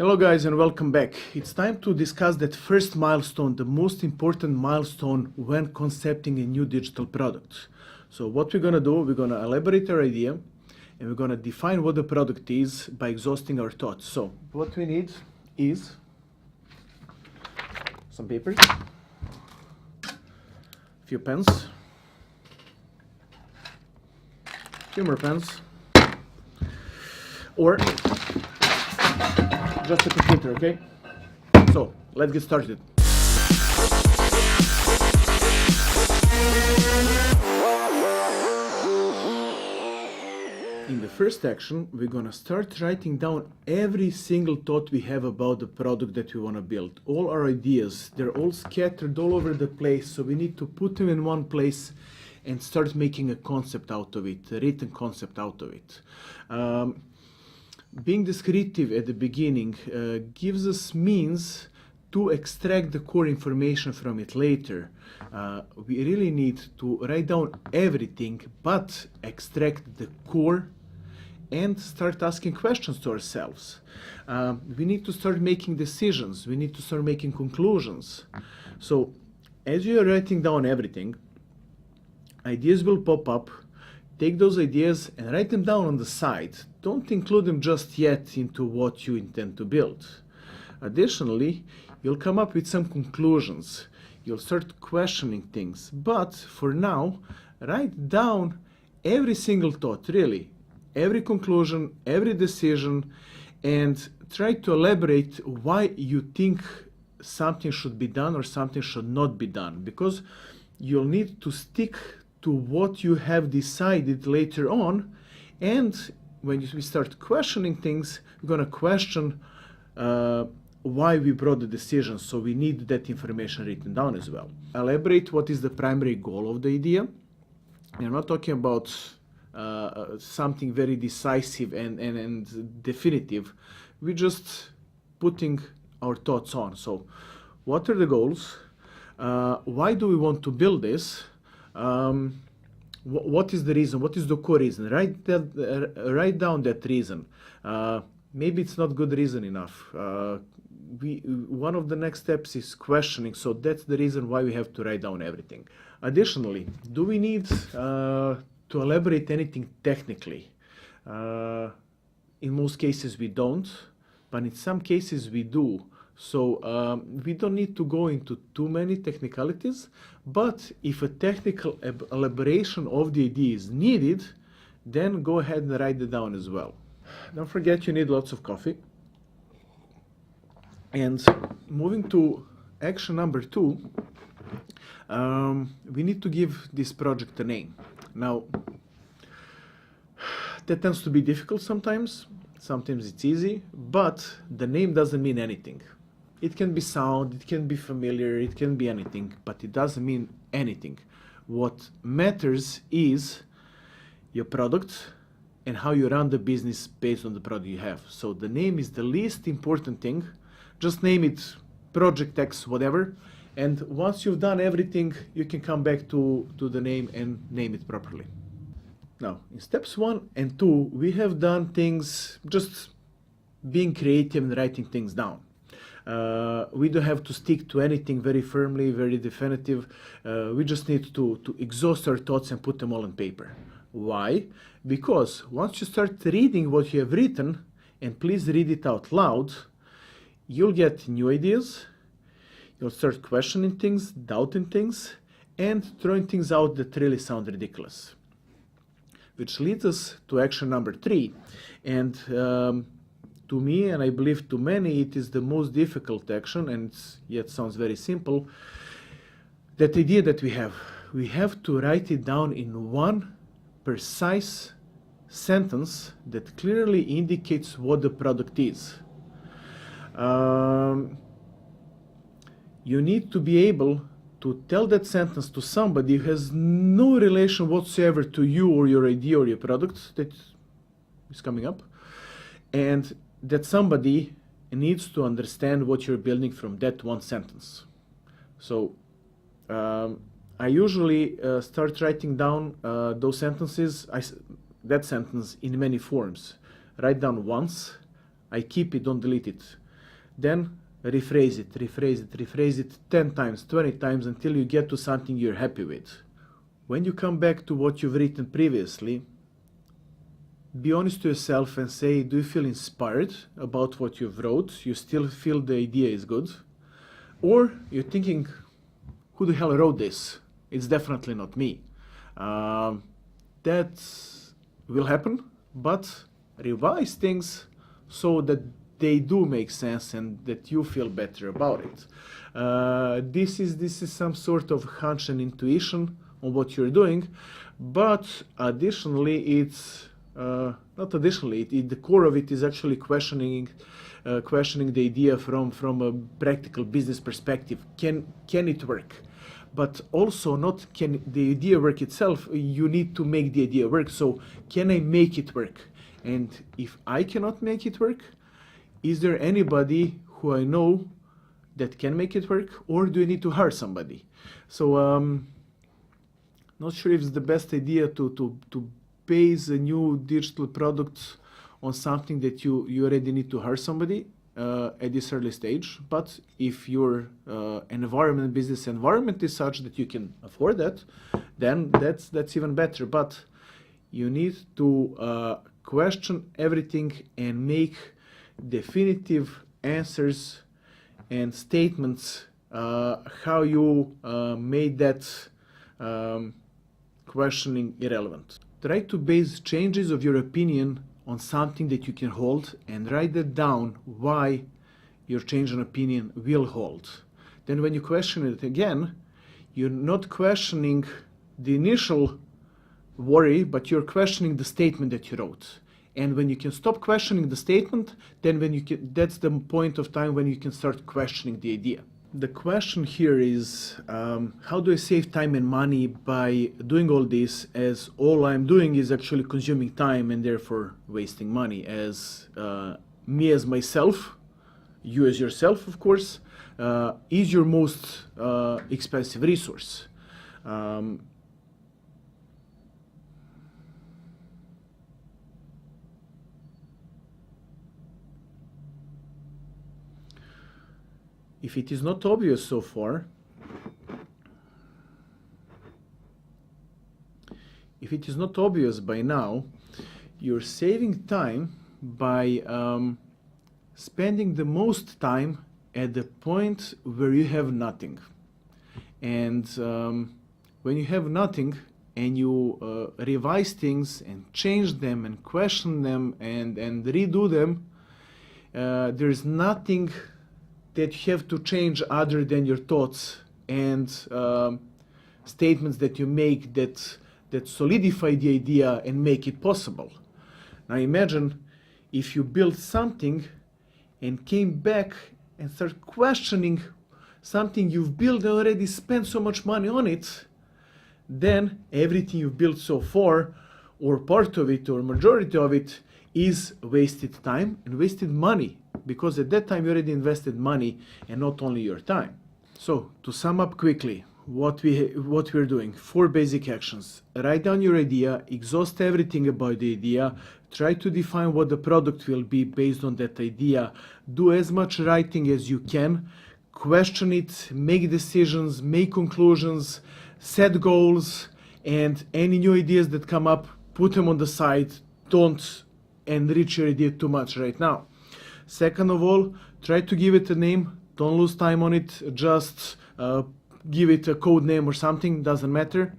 Hello guys and welcome back. It's time to discuss that first milestone, the most important milestone when concepting a new digital product. So what we're going to do, we're going to elaborate our idea and we're going to define what the product is by exhausting our thoughts. So what we need is some paper, a few pens, a few more pens, or just a computer, okay? So, let's get started. In the first action, we're gonna start writing down every single thought we have about the product that we wanna build. All our ideas, they're all scattered all over the place, so we need to put them in one place and start making a concept out of it, a written concept out of it. Being descriptive at the beginning gives us means to extract the core information from it later. We really need to write down everything, but extract the core and start asking questions to ourselves. We need to start making decisions. We need to start making conclusions. So as you are writing down everything, ideas will pop up. Take those ideas and write them down on the side. Don't include them just yet into what you intend to build. Additionally, you'll come up with some conclusions. You'll start questioning things. But for now, write down every single thought, really. Every conclusion, every decision, and try to elaborate why you think something should be done or something should not be done. Because you'll need to stick to what you have decided later on, and when we start questioning things, we're going to question why we brought the decision, so we need that information written down as well. Elaborate what is the primary goal of the idea. I'm not talking about something very decisive and definitive. We're just putting our thoughts on. So what are the goals? Why do we want to build this? What is the reason? What is the core reason? Write down that reason. Maybe it's not good reason enough. One of the next steps is questioning, so that's the reason why we have to write down everything. Additionally, do we need to elaborate anything technically? In most cases we don't, but in some cases we do. So we don't need to go into too many technicalities, but if a technical elaboration of the idea is needed, then go ahead and write it down as well. Don't forget you need lots of coffee. And moving to action number 2, we need to give this project a name. Now, that tends to be difficult sometimes. Sometimes it's easy, but the name doesn't mean anything. It can be sound, it can be familiar, it can be anything, but it doesn't mean anything. What matters is your product and how you run the business based on the product you have. So the name is the least important thing. Just name it Project X, whatever. And once you've done everything, you can come back to the name and name it properly. Now, in steps 1 and 2, we have done things just being creative and writing things down. We don't have to stick to anything very firmly, very definitive. We just need to exhaust our thoughts and put them all on paper. Why? Because once you start reading what you have written, and please read it out loud, you'll get new ideas, you'll start questioning things, doubting things, and throwing things out that really sound ridiculous. Which leads us to action number 3. And to me, and I believe to many, it is the most difficult action, and yet sounds very simple. That idea that we have to write it down in one precise sentence that clearly indicates what the product is. You need to be able to tell that sentence to somebody who has no relation whatsoever to you or your idea or your product that is coming up, and that somebody needs to understand what you're building from that one sentence. So I usually start writing down those sentences, that sentence in many forms. Write down once, I keep it, don't delete it. Then rephrase it 10 times, 20 times until you get to something you're happy with. When you come back to what you've written previously, be honest to yourself and say, do you feel inspired about what you've wrote? You still feel the idea is good? Or you're thinking, who the hell wrote this? It's definitely not me. That will happen, but revise things so that they do make sense and that you feel better about it. This is some sort of hunch and intuition on what you're doing, but additionally, the core of it is actually questioning the idea from a practical business perspective. Can it work? But also not can the idea work itself, you need to make the idea work. So can I make it work? And if I cannot make it work, is there anybody who I know that can make it work, or do I need to hire somebody? So not sure if it's the best idea to base a new digital product on something that you already need to hire somebody at this early stage. But if your business environment is such that you can afford that, then that's even better. But you need to question everything and make definitive answers and statements how you made that questioning irrelevant. Try to base changes of your opinion on something that you can hold and write that down why your change in opinion will hold. Then when you question it again, you're not questioning the initial worry, but you're questioning the statement that you wrote. And when you can stop questioning the statement, then that's the point of time when you can start questioning the idea. The question here is, how do I save time and money by doing all this, as all I'm doing is actually consuming time and therefore wasting money, as me as myself, you as yourself, of course, is your most expensive resource. If it is not obvious so far, if it is not obvious by now, you're saving time by spending the most time at the point where you have nothing. And when you have nothing and you revise things and change them and question them and redo them, there's nothing that you have to change other than your thoughts and statements that you make that solidify the idea and make it possible. Now imagine if you built something and came back and start questioning something you've built and already spent so much money on it, then everything you've built so far, or part of it or majority of it, is wasted time and wasted money, because at that time you already invested money and not only your time. So to sum up quickly what we're doing, 4 basic actions. Write down your idea, exhaust everything about the idea, try to define what the product will be based on that idea, do as much writing as you can, question it, make decisions, make conclusions, set goals, and any new ideas that come up, put them on the side. Don't enrich your idea too much right now. Second of all, try to give it a name. Don't lose time on it. Just give it a code name or something, doesn't matter.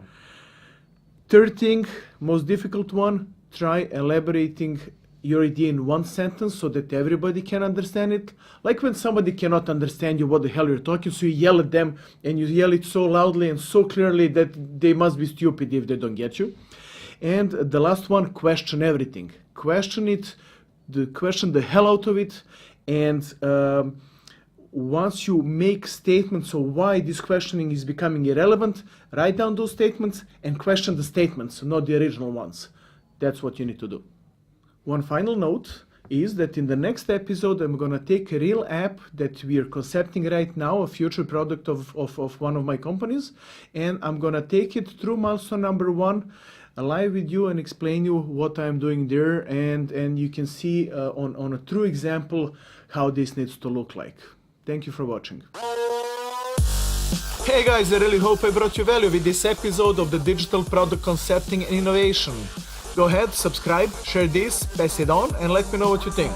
Third thing, most difficult one, try elaborating your idea in one sentence so that everybody can understand it. Like when somebody cannot understand you what the hell you're talking, so you yell at them and you yell it so loudly and so clearly that they must be stupid if they don't get you. And the last one, question everything. Question it, question the hell out of it, and once you make statements of why this questioning is becoming irrelevant, write down those statements and question the statements, not the original ones. That's what you need to do. One final note is that in the next episode I'm going to take a real app that we are concepting right now, a future product of one of my companies, and I'm going to take it through milestone number 1, live with you and explain you what I'm doing there, and you can see on a true example how this needs to look like. Thank you for watching. Hey guys, I really hope I brought you value with this episode of the Digital Product Concepting and Innovation. Go ahead, subscribe, share this, pass it on, and let me know what you think.